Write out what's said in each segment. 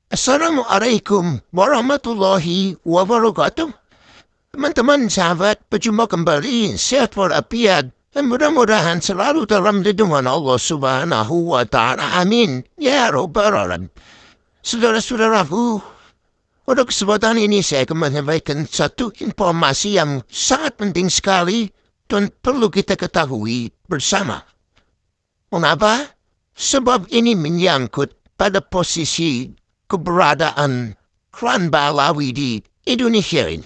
Assalamualaikum warahmatullahi wabarakatuh. Teman-teman sahabat, berjumpa kembali, sehat walafiat, dan mudah-mudahan selalu dalam lindungan Allah Subhanahu wa Ta'ala. Amin. Ya Rabbal Alamin. Saudara-saudaraku, pada kesempatan ini saya akan menyampaikan satu informasi yang sangat penting sekali dan perlu kita ketahui bersama. Mengapa? Sebab ini menyangkut pada posisi keberadaan klan Ba'alawi di Indonesia ini.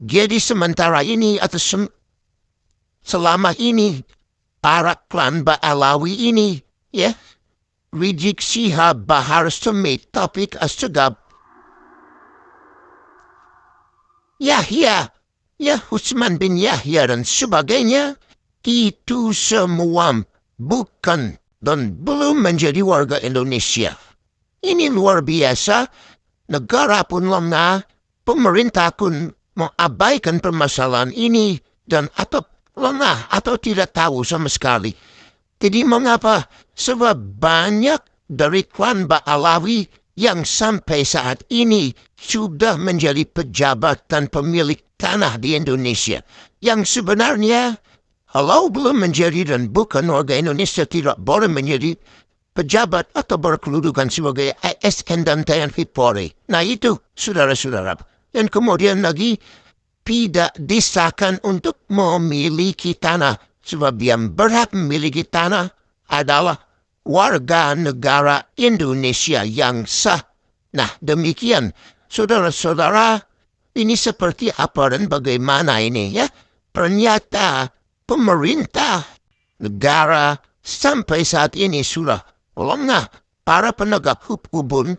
Jadi sementara ini atau selama ini para klan Ba'alawi ini, ya, Rizik Syihab, Bahar Smith, Taufik Assegaf, Yahya, Utsman bin Yahya dan sebagainya, itu semua bukan dan belum menjadi warga Indonesia. Ini luar biasa, negara pun lengah, pemerintah pun mengabaikan permasalahan ini dan atau lengah atau tidak tahu sama sekali. Jadi mengapa? Sebab banyak dari klan Ba'alawi yang sampai saat ini sudah menjadi pejabat dan pemilik tanah di Indonesia. Yang sebenarnya, kalau belum menjadi dan bukan warga Indonesia tidak boleh menjadi pejabat atau berkedudukan sebagai ASN dan TNI Polri. Nah itu, saudara-saudara. Dan kemudian lagi, tidak disahkan untuk memiliki tanah. Sebab yang berhak memiliki tanah adalah warga negara Indonesia yang sah. Nah demikian, saudara-saudara, ini seperti apa dan bagaimana ini ya? Ternyata pemerintah negara sampai saat ini sudah lengah, para penegak hukum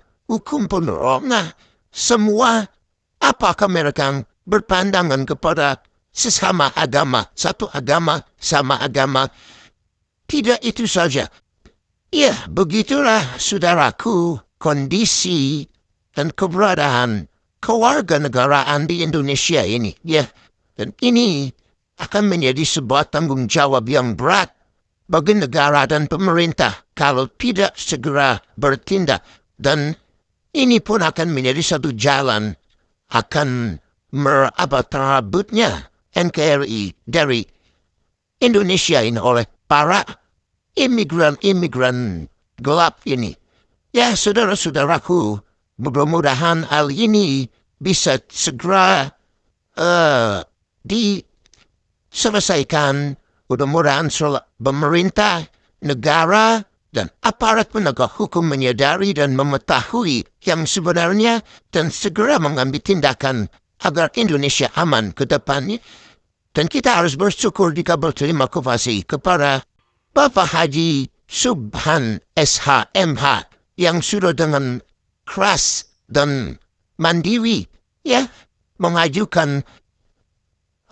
pun lengah. Semua apakah mereka berpandangan kepada sesama agama, satu agama, sama agama. Tidak itu saja. Ya, begitulah saudaraku kondisi dan keberadaan kewarganegaraan di Indonesia ini. Ya, dan ini akan menjadi sebuah tanggung jawab yang berat bagi negara dan pemerintah kalau tidak segera bertindak. Dan ini pun akan menjadi satu jalan akan terabutnya NKRI dari Indonesia ini oleh para imigran gelap ini. Ya, saudara-saudaraku, mudah-mudahan hal ini bisa segera diselesaikan. Mudah-mudahan pemerintah, negara, dan aparat penegak hukum menyadari dan mengetahui yang sebenarnya dan segera mengambil tindakan agar Indonesia aman ke depannya. Dan kita harus bersyukur jika berterima kasih kepada Bapak Haji Subhan SHMH yang sudah dengan keras dan mandiri ya mengajukan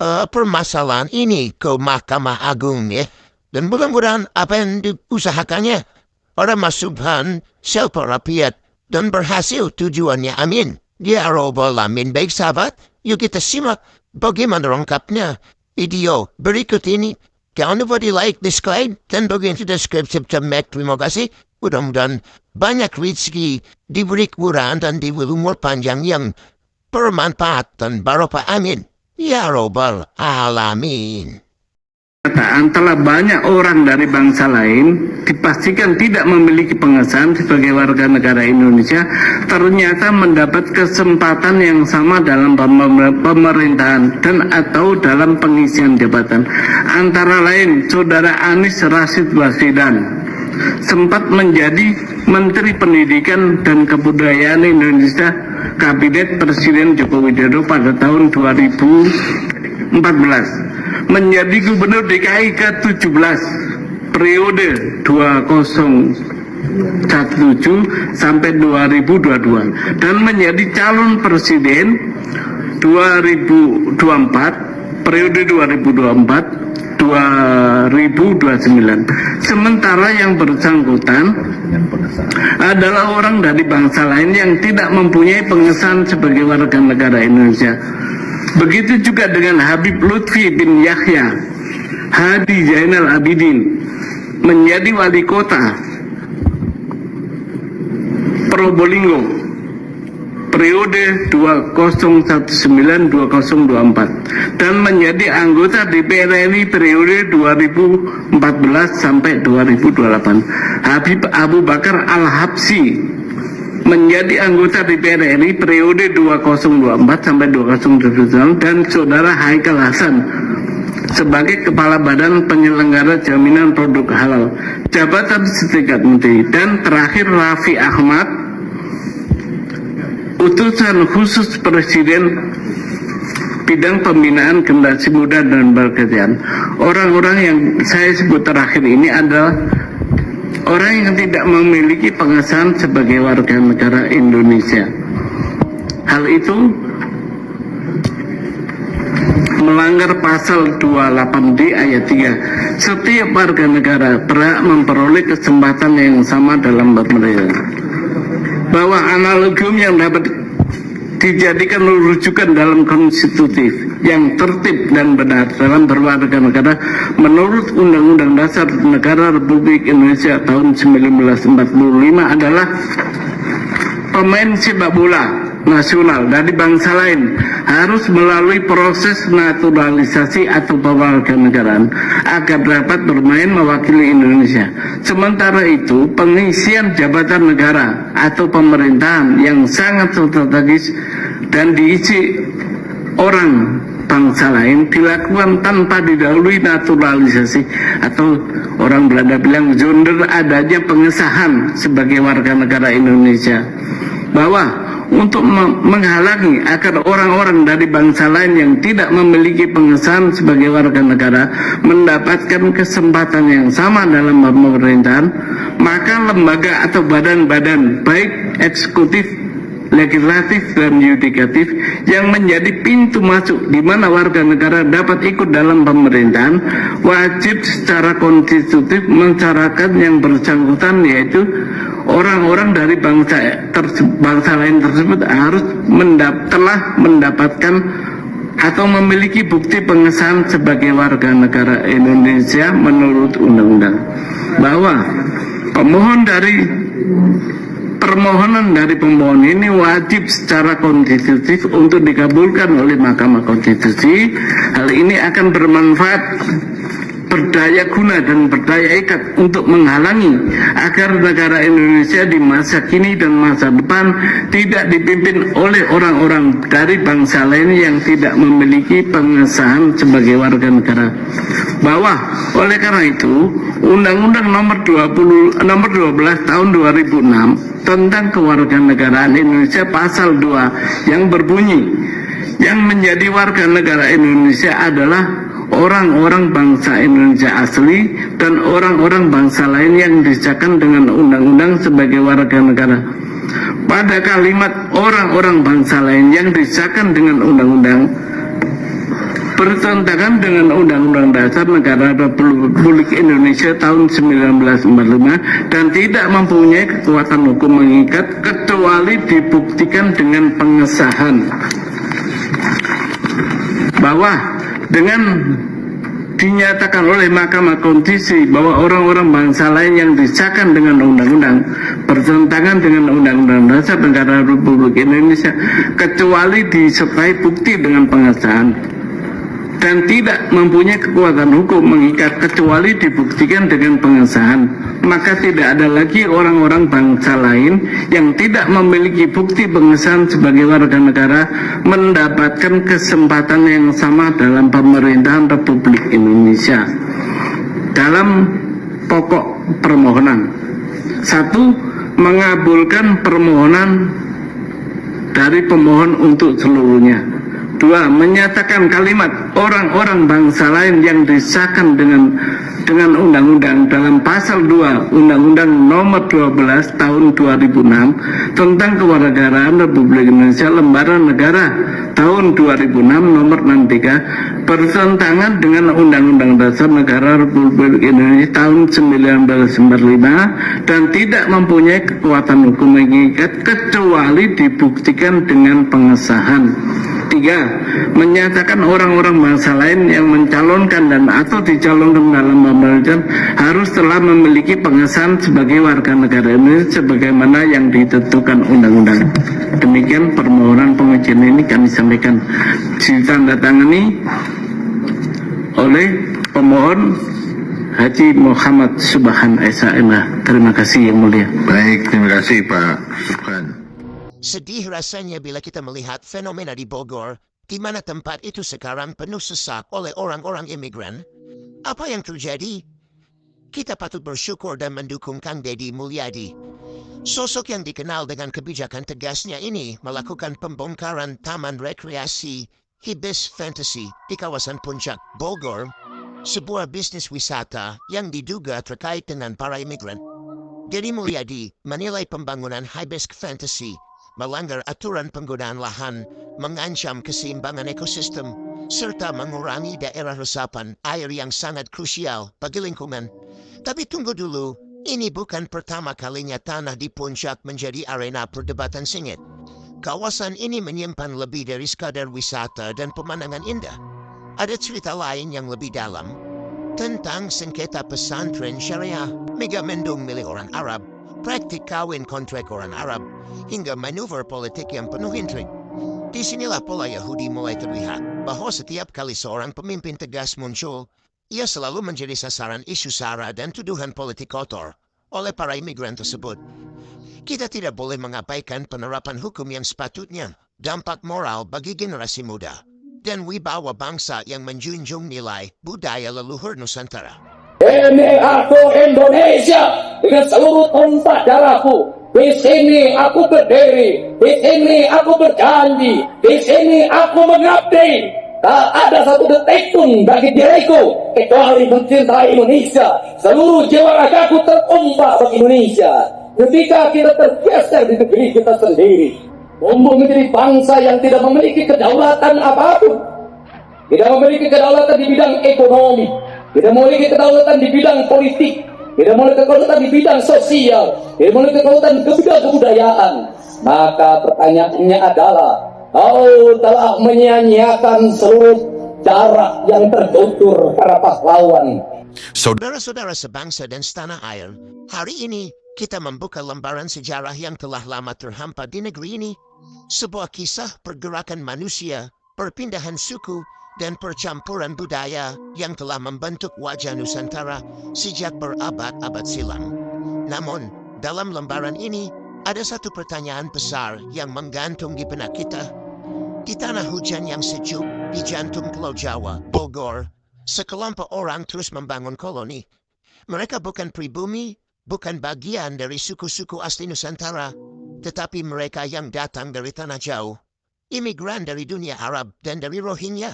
permasalahan ini ke Mahkamah Agung ya. Dan mudah-mudahan apa yang diusahakannya oleh Mas Subhan self rapiat dan berhasil tujuannya. Amin. Ya Rabbal Alamin. Baik sahabat, yuk kita simak bagaimana lengkapnya video berikut ini. Jangan lupa di like, dislike, dan bagian di deskripsi. Terima kasih. Mudah-mudahan banyak rezeki diberi kemudahan dan diberi umur panjang yang bermanfaat dan barokah. Amin. Ya Rabbal Alamin. Antara banyak orang dari bangsa lain dipastikan tidak memiliki pengesahan sebagai warga negara Indonesia ternyata mendapat kesempatan yang sama dalam pemerintahan dan atau dalam pengisian jabatan. Antara lain Saudara Anies Rashid Baswedan sempat menjadi Menteri Pendidikan dan Kebudayaan Indonesia Kabinet Presiden Joko Widodo pada tahun 2014, menjadi Gubernur DKI ke-17 periode 2017 sampai 2022 dan menjadi calon presiden 2024 periode 2024-2029. Sementara yang bersangkutan adalah orang dari bangsa lain yang tidak mempunyai pengesahan sebagai warga negara Indonesia. Begitu juga dengan Habib Lutfi bin Yahya Hadi Zainal Abidin menjadi wali kota Probolinggo periode 2019-2024 dan menjadi anggota DPR RI periode 2014 sampai 2028. Habib Abu Bakar Al-Habsyi menjadi anggota DPR RI periode 2024 sampai 2029 dan saudara Haikal Hasan sebagai Kepala Badan Penyelenggara Jaminan Produk Halal, jabatan setingkat menteri. Dan terakhir Raffi Ahmad, utusan khusus Presiden bidang pembinaan generasi muda dan berkerjaan. Orang-orang yang saya sebut terakhir ini adalah orang yang tidak memiliki pengesahan sebagai warga negara Indonesia. Hal itu melanggar pasal 28D ayat 3. Setiap warga negara berhak memperoleh kesempatan yang sama dalam pemerintahan. Bahwa analogium yang dapat dijadikan rujukan dalam konstitutif yang tertib dan benar dalam berwarga negara menurut Undang-Undang Dasar Negara Republik Indonesia tahun 1945 adalah pemain sepak bola nasional dari bangsa lain harus melalui proses naturalisasi atau pewarganegaraan agar dapat bermain mewakili Indonesia. Sementara itu, pengisian jabatan negara atau pemerintahan yang sangat strategis dan diisi orang bangsa lain dilakukan tanpa didahului naturalisasi atau orang Belanda bilang zonder adanya pengesahan sebagai warga negara Indonesia. Bahwa untuk menghalangi agar orang-orang dari bangsa lain yang tidak memiliki pengesahan sebagai warga negara mendapatkan kesempatan yang sama dalam pemerintahan, maka lembaga atau badan-badan baik eksekutif, legislatif, dan yudikatif yang menjadi pintu masuk di mana warga negara dapat ikut dalam pemerintahan wajib secara konstitutif mensyaratkan yang bersangkutan, yaitu orang-orang dari bangsa lain tersebut harus telah mendapatkan atau memiliki bukti pengesahan sebagai warga negara Indonesia menurut undang-undang. Bahwa permohonan dari pemohon ini wajib secara konstitutif untuk dikabulkan oleh Mahkamah Konstitusi. Hal ini akan bermanfaat, berdaya guna dan berdaya ikat untuk menghalangi agar negara Indonesia di masa kini dan masa depan tidak dipimpin oleh orang-orang dari bangsa lain yang tidak memiliki pengesahan sebagai warga negara. Bahwa oleh karena itu Undang-Undang nomor 12 tahun 2006 tentang kewarganegaraan Indonesia pasal 2 yang berbunyi yang menjadi warga negara Indonesia adalah orang-orang bangsa Indonesia asli dan orang-orang bangsa lain yang disahkan dengan undang-undang sebagai warga negara. Pada kalimat orang-orang bangsa lain yang disahkan dengan undang-undang bertentangan dengan Undang-Undang Dasar Negara Republik Indonesia tahun 1945 dan tidak mempunyai kekuatan hukum mengikat kecuali dibuktikan dengan pengesahan. Bahwa dengan dinyatakan oleh Mahkamah Konstitusi bahwa orang-orang bangsa lain yang disahkan dengan undang-undang bertentangan dengan Undang-Undang Dasar Negara Republik Indonesia kecuali disertai bukti dengan pengesahan dan tidak mempunyai kekuatan hukum mengikat kecuali dibuktikan dengan pengesahan, maka tidak ada lagi orang-orang bangsa lain yang tidak memiliki bukti pengesahan sebagai warga negara mendapatkan kesempatan yang sama dalam pemerintahan Republik Indonesia. Dalam pokok permohonan, 1. Mengabulkan permohonan dari pemohon untuk seluruhnya. 2. Menyatakan kalimat orang-orang bangsa lain yang disahkan dengan undang-undang dalam pasal 2 Undang-Undang nomor 12 tahun 2006 tentang kewarganegaraan Republik Indonesia lembaran negara tahun 2006 nomor 63 bertentangan dengan Undang-Undang Dasar Negara Republik Indonesia tahun 1945 dan tidak mempunyai kekuatan hukum mengikat kecuali dibuktikan dengan pengesahan. Tiga, menyatakan orang-orang bangsa lain yang mencalonkan dan atau dicalonkan dalam pemerintahan harus telah memiliki pengesahan sebagai warga negara Indonesia sebagaimana yang ditentukan undang-undang. Demikian permohonan pengujian ini kami sampaikan ditandatangani oleh pemohon Haji Muhammad Subhan SHMH. Terima kasih yang mulia. Baik, terima kasih Pak Subhan. Sedih rasanya bila kita melihat fenomena di Bogor, di mana tempat itu sekarang penuh sesak oleh orang-orang imigran. Apa yang terjadi? Kita patut bersyukur dan mendukung Kang Deddy Mulyadi. Sosok yang dikenal dengan kebijakan tegasnya ini melakukan pembongkaran taman rekreasi Hibis Fantasy di kawasan Puncak, Bogor, sebuah bisnis wisata yang diduga terkait dengan para imigran. Deddy Mulyadi menilai pembangunan Hibis Fantasy melanggar aturan penggunaan lahan, mengancam keseimbangan ekosistem, serta mengurangi daerah resapan air yang sangat krusial bagi lingkungan. Tapi tunggu dulu, ini bukan pertama kalinya tanah di Puncak menjadi arena perdebatan sengit. Kawasan ini menyimpan lebih dari sekadar wisata dan pemandangan indah. Ada cerita lain yang lebih dalam tentang sengketa pesantren syariah, mega mendung milik orang Arab, praktik kawin kontrak orang Arab, hingga manuver politik yang penuh intrik. Disinilah pola Yahudi mulai terlihat bahwa setiap kali seorang pemimpin tegas muncul, ia selalu menjadi sasaran isu sara dan tuduhan politik kotor oleh para imigran tersebut. Kita tidak boleh mengabaikan penerapan hukum yang sepatutnya dampak moral bagi generasi muda dan wibawa bangsa yang menjunjung nilai budaya leluhur Nusantara. Ini aku Indonesia dengan seluruh tumpah darahku. Di sini aku berdiri, di sini aku berjanji, di sini aku mengabdi. Tak ada satu detik pun bagi diriku kecuali mencintai Indonesia. Seluruh jiwa ragaku tertumpah bagi Indonesia. Ketika kita tergeser di negeri kita sendiri, tumbuh menjadi bangsa yang tidak memiliki kedaulatan apapun, tidak memiliki kedaulatan di bidang ekonomi, tidak memiliki kedaulatan di bidang politik, tidak memiliki kedaulatan di bidang sosial, tidak memiliki kedaulatan di bidang kebudayaan. Maka pertanyaannya adalah, kau telah menyia-nyiakan seluruh darah yang tertutur para pahlawan. Saudara-saudara sebangsa dan setanah air, hari ini kita membuka lembaran sejarah yang telah lama terhampa di negeri ini. Sebuah kisah pergerakan manusia, perpindahan suku, dan percampuran budaya yang telah membentuk wajah Nusantara sejak berabad-abad silam. Namun, dalam lembaran ini, ada satu pertanyaan besar yang menggantung di benak kita. Di tanah hujan yang sejuk, di jantung Pulau Jawa, Bogor, sekelompok orang terus membangun koloni. Mereka bukan pribumi, bukan bagian dari suku-suku asli Nusantara, tetapi mereka yang datang dari tanah jauh, imigran dari dunia Arab dan dari Rohingya.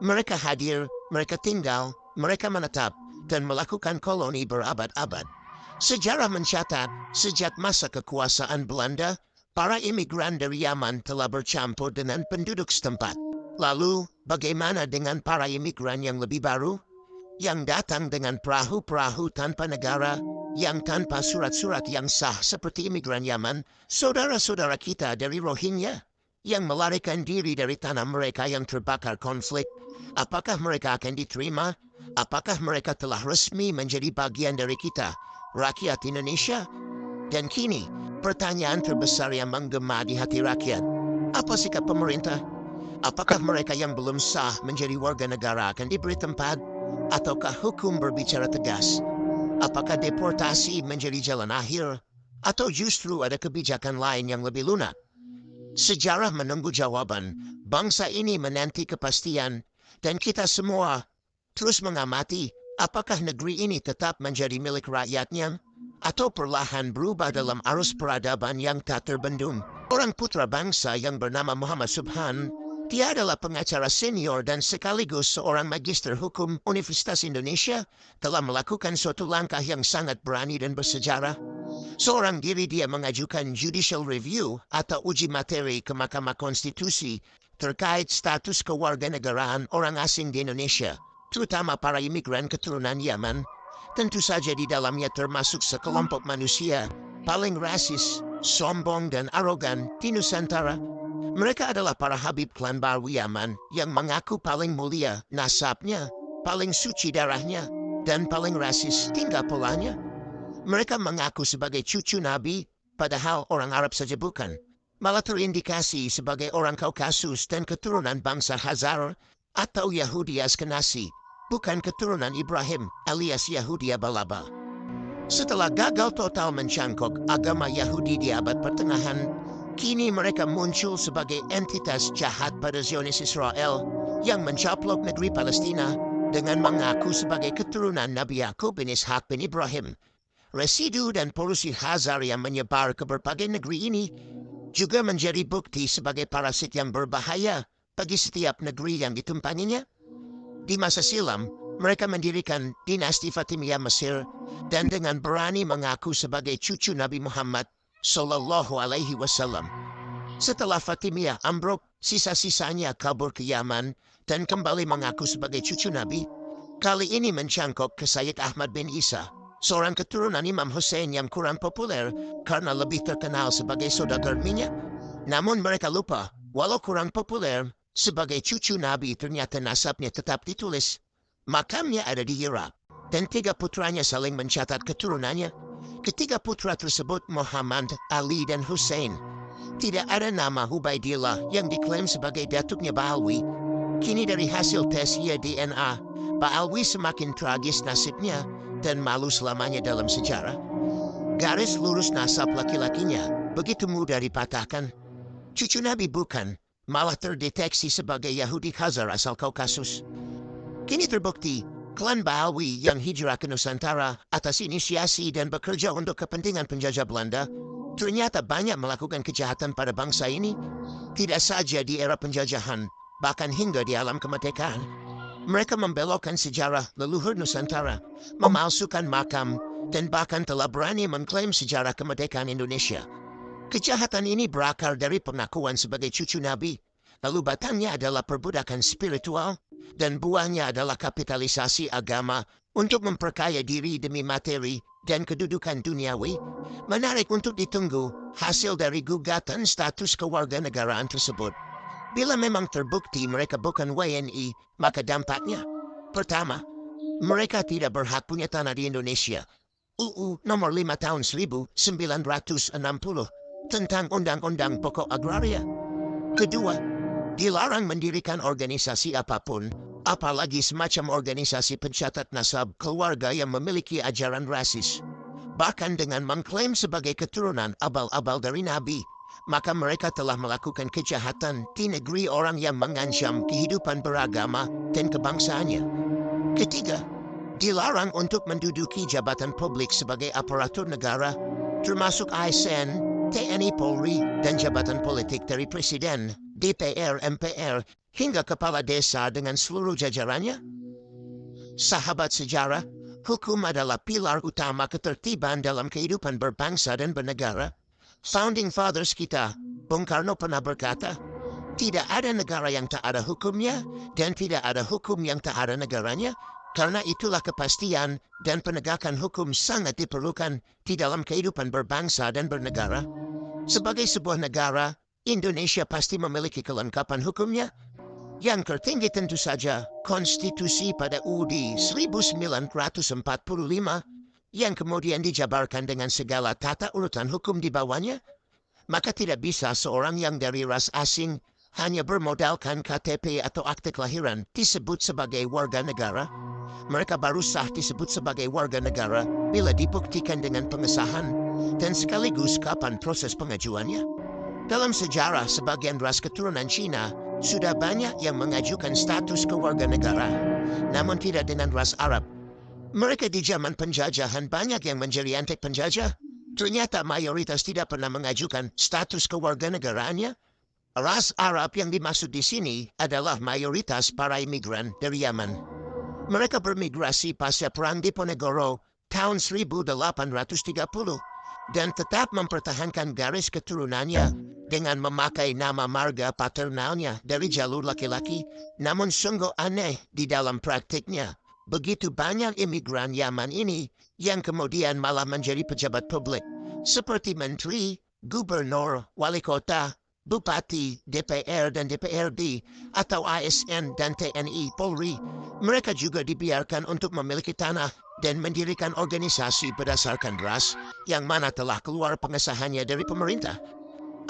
Mereka hadir, mereka tinggal, mereka menetap, dan melakukan koloni berabad-abad. Sejarah mencatat, sejak masa kekuasaan Belanda, para imigran dari Yaman telah bercampur dengan penduduk setempat. Lalu, bagaimana dengan para imigran yang lebih baru? Yang datang dengan perahu-perahu tanpa negara, yang tanpa surat-surat yang sah seperti imigran Yaman, saudara-saudara kita dari Rohingya, yang melarikan diri dari tanah mereka yang terbakar konflik. Apakah mereka akan diterima? Apakah mereka telah resmi menjadi bagian dari kita, rakyat Indonesia? Dan kini, pertanyaan terbesar yang menggema di hati rakyat, apa sikap pemerintah? Apakah mereka yang belum sah menjadi warga negara akan diberi tempat? Ataukah hukum berbicara tegas? Apakah deportasi menjadi jalan akhir? Atau justru ada kebijakan lain yang lebih lunak? Sejarah menunggu jawaban. Bangsa ini menanti kepastian. Dan kita semua terus mengamati apakah negeri ini tetap menjadi milik rakyatnya atau perlahan berubah dalam arus peradaban yang tak terbendung. Orang putra bangsa yang bernama Muhammad Subhan, dia adalah pengacara senior dan sekaligus seorang magister hukum Universitas Indonesia, telah melakukan suatu langkah yang sangat berani dan bersejarah. Seorang diri dia mengajukan judicial review atau uji materi ke Mahkamah Konstitusi terkait status kewarganegaraan orang asing di Indonesia, terutama para imigran keturunan Yaman. Tentu saja di dalamnya termasuk sekelompok manusia paling rasis, sombong dan arogan di Nusantara. Mereka adalah para Habib klan Barwi Yaman yang mengaku paling mulia nasabnya, paling suci darahnya, dan paling rasis tingkah polanya. Mereka mengaku sebagai cucu Nabi, padahal orang Arab saja bukan. Malah terindikasi sebagai orang Kaukasus dan keturunan bangsa Hazar atau Yahudi Askenazi, bukan keturunan Ibrahim alias Yahudi Abalaba. Setelah gagal total mencangkok agama Yahudi di abad pertengahan, kini mereka muncul sebagai entitas jahat pada Zionis Israel yang mencaplok negeri Palestina dengan mengaku sebagai keturunan Nabi Yakub bin Ishak bin Ibrahim. Residu dan polusi Hazar yang menyebar ke berbagai negeri ini juga menjadi bukti sebagai parasit yang berbahaya bagi setiap negeri yang ditumpanginya. Di masa silam, mereka mendirikan dinasti Fatimiyah Mesir dan dengan berani mengaku sebagai cucu Nabi Muhammad Sallallahu Alaihi Wasallam. Setelah Fatimiyah ambruk, sisa-sisanya kabur ke Yaman dan kembali mengaku sebagai cucu Nabi. Kali ini mencangkok ke Sayyid Ahmad bin Isa, seorang keturunan Imam Hussein yang kurang populer karena lebih terkenal sebagai saudagar minyak. Namun mereka lupa, walau kurang populer, sebagai cucu Nabi ternyata nasabnya tetap ditulis. Makamnya ada di Irak, dan 3 putranya saling mencatat keturunannya. Ketiga putra tersebut Muhammad, Ali, dan Hussein. Tidak ada nama Hubaidillah yang diklaim sebagai datuknya Ba'alwi. Kini dari hasil tes DNA, Ba'alwi semakin tragis nasibnya dan malu selamanya dalam sejarah. Garis lurus nasab laki-lakinya begitu mudah dipatahkan. Cucu Nabi bukan, malah terdeteksi sebagai Yahudi Khazar asal Kaukasus. Kini terbukti, klan Ba'alwi yang hijrah ke Nusantara atas inisiasi dan bekerja untuk kepentingan penjajah Belanda, ternyata banyak melakukan kejahatan pada bangsa ini, tidak saja di era penjajahan, bahkan hingga di alam kemerdekaan. Mereka membelokkan sejarah leluhur Nusantara, memalsukan makam, dan bahkan telah berani mengklaim sejarah kemerdekaan Indonesia. Kejahatan ini berakar dari pengakuan sebagai cucu Nabi, lalu batangnya adalah perbudakan spiritual, dan buahnya adalah kapitalisasi agama untuk memperkaya diri demi materi dan kedudukan duniawi. Menarik untuk ditunggu hasil dari gugatan status kewarganegaraan tersebut. Bila memang terbukti mereka bukan WNI, maka dampaknya: pertama, mereka tidak berhak punya tanah di Indonesia. UU nomor 5 tahun 1960 tentang Undang-Undang Pokok Agraria. Kedua, dilarang mendirikan organisasi apapun, apalagi semacam organisasi pencatat nasab keluarga yang memiliki ajaran rasis. Bahkan dengan mengklaim sebagai keturunan abal-abal dari Nabi, maka mereka telah melakukan kejahatan di negeri orang yang mengancam kehidupan beragama dan kebangsaannya. Ketiga, dilarang untuk menduduki jabatan publik sebagai aparatur negara, termasuk ASN, TNI Polri, dan jabatan politik dari Presiden, DPR, MPR, hingga kepala desa dengan seluruh jajarannya. Sahabat sejarah, hukum adalah pilar utama ketertiban dalam kehidupan berbangsa dan bernegara. Founding Fathers kita, Bung Karno pernah berkata, tidak ada negara yang tak ada hukumnya, dan tidak ada hukum yang tak ada negaranya. Karena itulah kepastian dan penegakan hukum sangat diperlukan di dalam kehidupan berbangsa dan bernegara. Sebagai sebuah negara, Indonesia pasti memiliki kelengkapan hukumnya. Yang tertinggi tentu saja konstitusi pada UUD 1945 yang kemudian dijabarkan dengan segala tata urutan hukum di bawahnya. Maka tidak bisa seorang yang dari ras asing hanya bermodalkan KTP atau akte kelahiran disebut sebagai warga negara. Mereka baru sah disebut sebagai warga negara bila dibuktikan dengan pengesahan dan sekaligus kapan proses pengajuannya. Dalam sejarah, sebagian ras keturunan Cina sudah banyak yang mengajukan status kewarganegaraan, namun tidak dengan ras Arab. Mereka di zaman penjajahan banyak yang menjadi antek penjajah. Ternyata mayoritas tidak pernah mengajukan status kewarganegaraannya. Ras Arab yang dimaksud di sini adalah mayoritas para imigran dari Yaman. Mereka bermigrasi pasca Perang Diponegoro tahun 1830 dan tetap mempertahankan garis keturunannya dengan memakai nama marga paternalnya dari jalur laki-laki. Namun sungguh aneh di dalam praktiknya, begitu banyak imigran Yaman ini yang kemudian malah menjadi pejabat publik seperti menteri, gubernur, wali kota, bupati, DPR dan DPRD, atau ASN dan TNI Polri. Mereka juga dibiarkan untuk memiliki tanah dan mendirikan organisasi berdasarkan ras yang mana telah keluar pengesahannya dari pemerintah.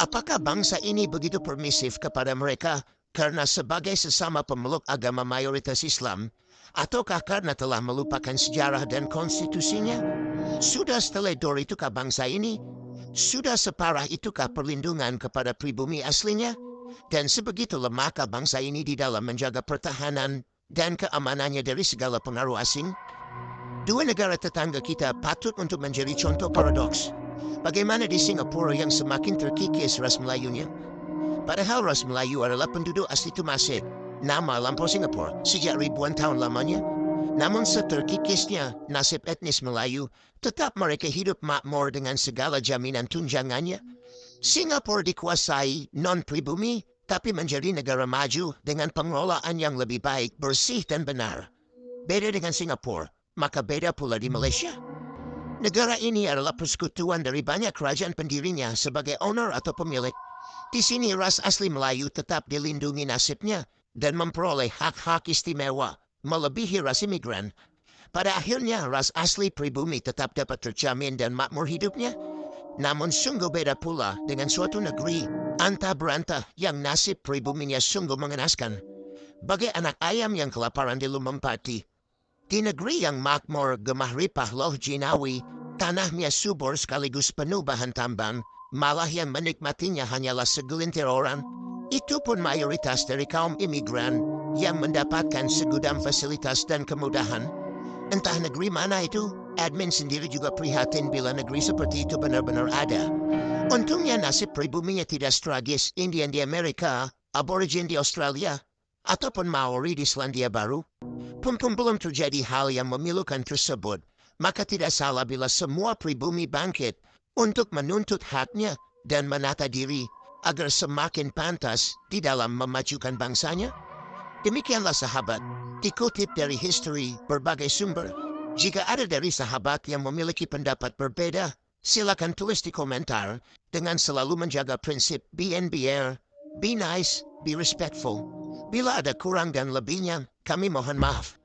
Apakah bangsa ini begitu permisif kepada mereka karena sebagai sesama pemeluk agama mayoritas Islam, ataukah karena telah melupakan sejarah dan konstitusinya? Sudah seteledor itukah bangsa ini? Sudah separah itukah perlindungan kepada pribumi aslinya? Dan sebegitu lemahkah bangsa ini di dalam menjaga pertahanan dan keamanannya dari segala pengaruh asing? Dua negara tetangga kita patut untuk menjadi contoh paradoks. Bagaimana di Singapura yang semakin terkikis ras Melayunya? Padahal ras Melayu adalah penduduk asli Temasek, nama lampau Singapura sejak ribuan tahun lamanya. Namun seterkikisnya nasib etnis Melayu, tetap mereka hidup makmur dengan segala jaminan tunjangannya. Singapura dikuasai non-pribumi, tapi menjadi negara maju dengan pengelolaan yang lebih baik, bersih dan benar. Beda dengan Singapura, maka beda pula di Malaysia. Negara ini adalah persekutuan dari banyak kerajaan pendirinya sebagai owner atau pemilik. Di sini ras asli Melayu tetap dilindungi nasibnya dan memperoleh hak-hak istimewa melebihi ras imigran. Pada akhirnya ras asli pribumi tetap dapat terjamin dan makmur hidupnya. Namun sungguh beda pula dengan suatu negeri antah berantah yang nasib pribuminya sungguh mengenaskan. Bagai anak ayam yang kelaparan di Lumampati. Di negeri yang makmur gemah ripah loh jinawi, tanahnya subur sekaligus penuh bahan tambang, malah yang menikmatinya hanyalah segelintir orang. Itu pun mayoritas dari kaum imigran yang mendapatkan segudang fasilitas dan kemudahan. Entah negeri mana itu, admin sendiri juga prihatin bila negeri seperti itu benar-benar ada. Untungnya nasib pribuminya tidak tragis Indian di Amerika, Aborigin di Australia, ataupun Maori di Selandia Baru. Pun belum terjadi hal yang memilukan tersebut, maka tidak salah bila semua pribumi bangkit untuk menuntut haknya dan menata diri agar semakin pantas di dalam memajukan bangsanya. Demikianlah sahabat, dikutip dari history berbagai sumber. Jika ada dari sahabat yang memiliki pendapat berbeda, silakan tulis di komentar dengan selalu menjaga prinsip BNBR, be nice, be respectful. Bila ada kurang dan lebihnya, kami mohon maaf.